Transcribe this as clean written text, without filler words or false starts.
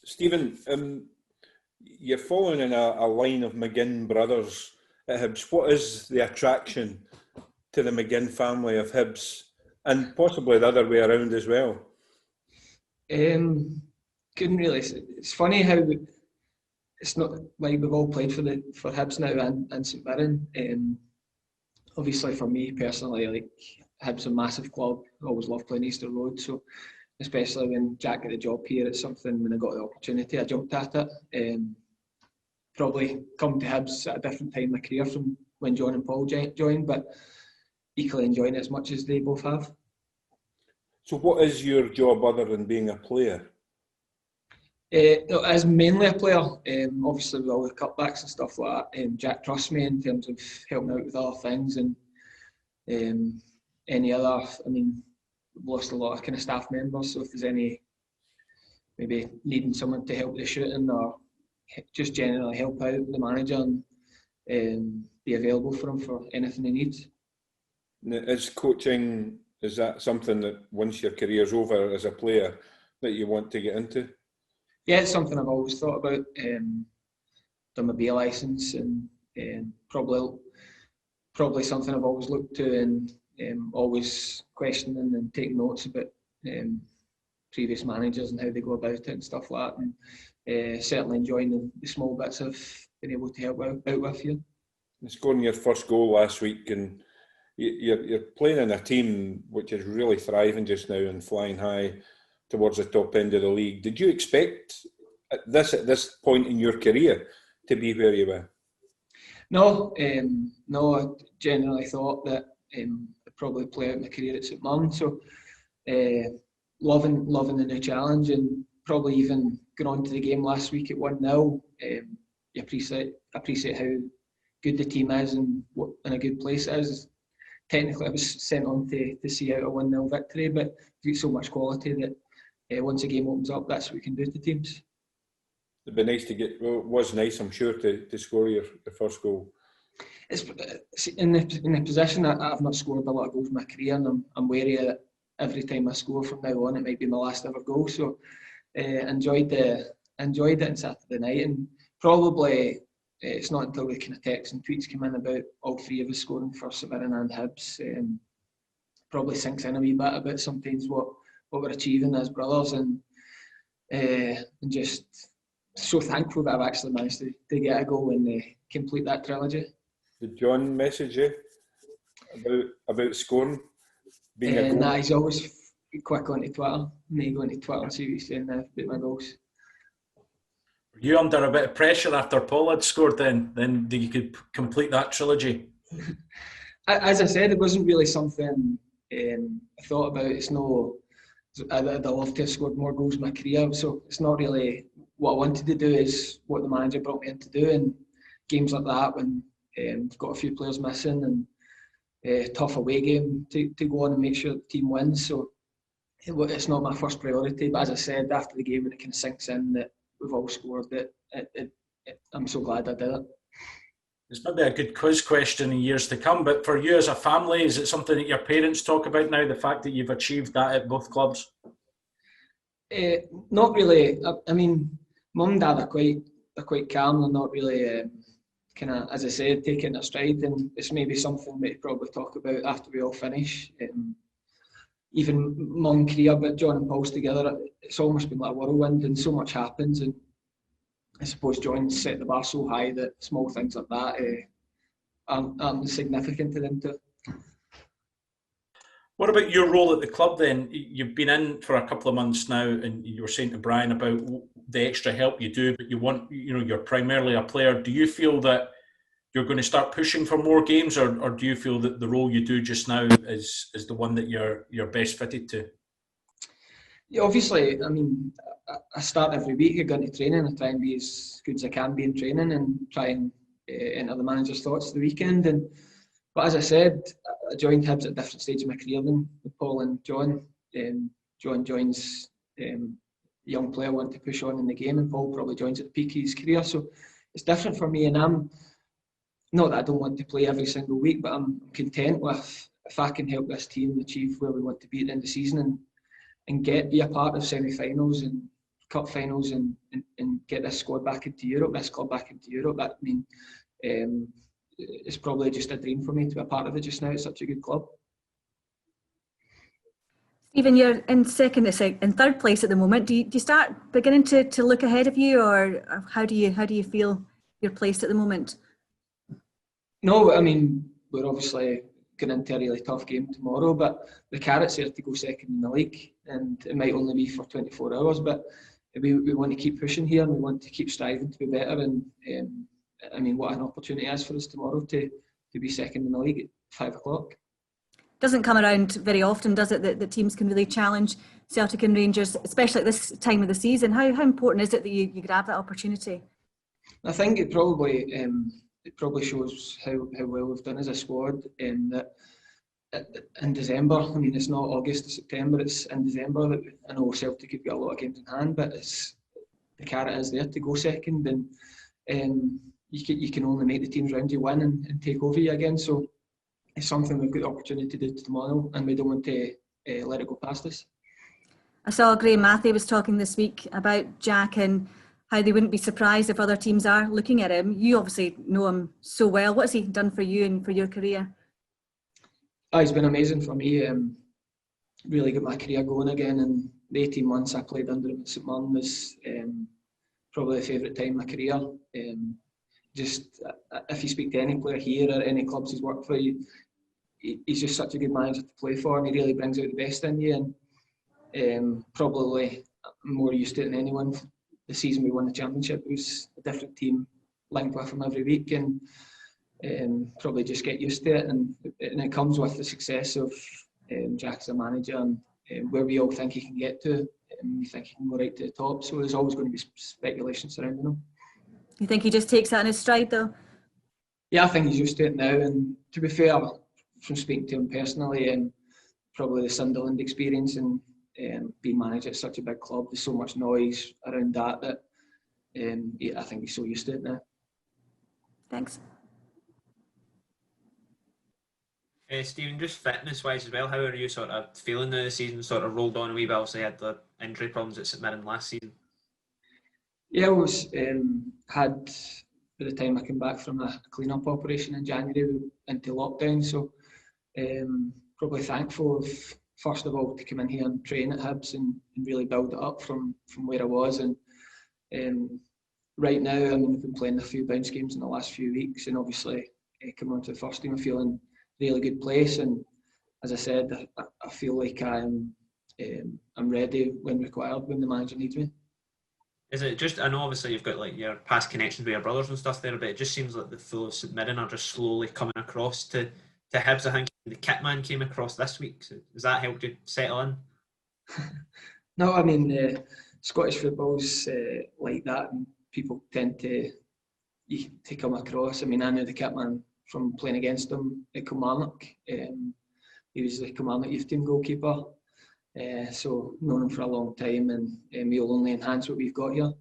Stephen, you're following in a line of McGinn brothers at Hibs. What is the attraction to the McGinn family of Hibs, and possibly the other way around as well? Couldn't really. It's funny how it's not like we've all played for Hibs now and St Mirren. Obviously, for me personally, like Hibs a massive club. I always loved playing Easter Road, so especially when Jack got the job here, it's something when I got the opportunity, I jumped at it. Probably come to Hibs at a different time in my career from when John and Paul joined, but equally enjoying it as much as they both have. So what is your job other than being a player? As mainly a player, obviously with all the cutbacks and stuff like that, Jack trusts me in terms of helping out with other things and any other, we've lost a lot of kind of staff members, so if there's any, maybe needing someone to help with the shooting or just generally help out the manager and be available for him for anything he needs. Is coaching, is that something that once your career's over as a player that you want to get into? Yeah, it's something I've always thought about. Done my B licence and probably something I've always looked to and always questioning and taking notes about previous managers and how they go about it and stuff like that. And certainly enjoying the small bits of being able to help out with here. Scoring your first goal last week, and you're playing in a team which is really thriving just now and flying high towards the top end of the league. Did you expect at this point in your career to be where you were? No, I generally thought that I'd probably play out my career at St Mirren. So loving the new challenge, and probably even going on to the game last week at 1-0. You appreciate how good the team is and what in a good place it is. Technically, I was sent on to see out a 1-0 victory, but there's so much quality that once the game opens up, that's what we can do to teams. It'd be nice to get. Well, it was nice, I'm sure, to score your first goal. It's in the position that I've not scored a lot of goals in my career, and I'm wary that every time I score from now on, it might be my last ever goal. So enjoyed it on Saturday night, and probably it's not until the kind of texts and tweets come in about all three of us scoring for St Mirren and Hibs, probably sinks in a wee bit about sometimes what we're achieving as brothers, and just so thankful that I've actually managed to get a goal and complete that trilogy. Did John message you about scoring? Being a goal? Nah, he's always quick onto Twitter. Me going to Twitter and see what he's saying about my goals. Were you under a bit of pressure after Paul had scored then you could complete that trilogy? As I said, it wasn't really something I thought about. It's no, I'd love to have scored more goals in my career, so it's not really what I wanted to do, is what the manager brought me in to do. And games like that, when we've got a few players missing and tough away game to go on and make sure the team wins. So it's not my first priority, but as I said, after the game, when it kind of sinks in that we've all scored, I'm so glad I did it. It's maybe a good quiz question in years to come, but for you as a family, is it something that your parents talk about now, the fact that you've achieved that at both clubs? Not really. I mean, Mum and Dad are quite calm. They're not really kind of, as I said, taking a stride, and it's maybe something we probably talk about after we all finish. Even Mum career, but John and Paul's together, it's almost been like a whirlwind, and so much happens. And I suppose John set the bar so high that small things like that aren't significant to them too. What about your role at the club then? You've been in for a couple of months now, and you were saying to Brian about the extra help you do, but you're primarily a player. Do you feel that you're going to start pushing for more games, or do you feel that the role you do just now is the one that you're best fitted to? Yeah, obviously, I mean, I start every week. I go into training. I try and be as good as I can be in training, and try and enter the manager's thoughts the weekend. But as I said, I joined Hibs at a different stage of my career than with Paul and John. John joins a young player wanting to push on in the game, and Paul probably joins at the peak of his career. So it's different for me, and I'm not that I don't want to play every single week, but I'm content with if I can help this team achieve where we want to be at the end of the season and be a part of semi-finals and cup finals and get this squad back into Europe, this club back into Europe. That, I mean, it's probably just a dream for me to be a part of it just now. It's such a good club. Stephen, you're in third place at the moment. Do you start beginning to look ahead of you, or how do you feel you're placed at the moment? No, I mean, we're obviously going into a really tough game tomorrow, but the carrot's there to go second in the league, and it might only be for 24 hours, but we want to keep pushing here, and we want to keep striving to be better. And I mean, what an opportunity it is for us tomorrow to be second in the league at 5 o'clock. Doesn't come around very often, does it, that teams can really challenge Celtic and Rangers, especially at this time of the season? How important is it that you grab that opportunity? I think it probably shows how well we've done as a squad. That in December, I mean, it's not August or September, it's in December that I know Celtic have got a lot of games in hand, but the carrot is there to go second, and you can only make the teams around you win and take over you again. So it's something we've got the opportunity to do tomorrow, and we don't want to let it go past us. I saw Graham Matthew was talking this week about Jack and how they wouldn't be surprised if other teams are looking at him. You obviously know him so well. What's he done for you and for your career? Oh, he's been amazing for me. Really got my career going again, and the 18 months I played under him at St Mirren was probably the favourite time of my career. Just if you speak to any player here or any clubs he's worked for, he's just such a good manager to play for, and he really brings out the best in you. And probably more used to it than anyone. The season we won the championship, it was a different team linked with him every week, and probably just get used to it. And it comes with the success of Jack as a manager, and where we all think he can get to. We think he can go right to the top. So there's always going to be speculation surrounding him. You think he just takes that in his stride, though? Yeah, I think he's used to it now. And to be fair, from speaking to him personally, probably the Sunderland experience and being manager at such a big club, there's so much noise around that I think he's so used to it now. Thanks. Stephen, just fitness-wise as well, how are you sort of feeling now the season sort of rolled on a wee bit? Obviously had the injury problems at St Mirren last season. Yeah, I was had by the time I came back from a clean-up operation in January into lockdown, so probably thankful of, first of all, to come in here and train at Hibs and really build it up from where I was. And right now, I mean, I've been playing a few bounce games in the last few weeks, and obviously coming onto the first team, I'm feeling really good place. And as I said, I feel like I'm ready when required, when the manager needs me. Is it just, I know obviously you've got like your past connections with your brothers and stuff there, but it just seems like the full of St Mirren are just slowly coming across to Hibs. I think the kit man came across this week. So does that help you settle in? No, I mean, Scottish football's like that, and people tend to come across. I mean, I knew the kit man from playing against him at Kilmarnock. He was the Kilmarnock youth team goalkeeper. So known him for a long time, and he'll only enhance what we've got here.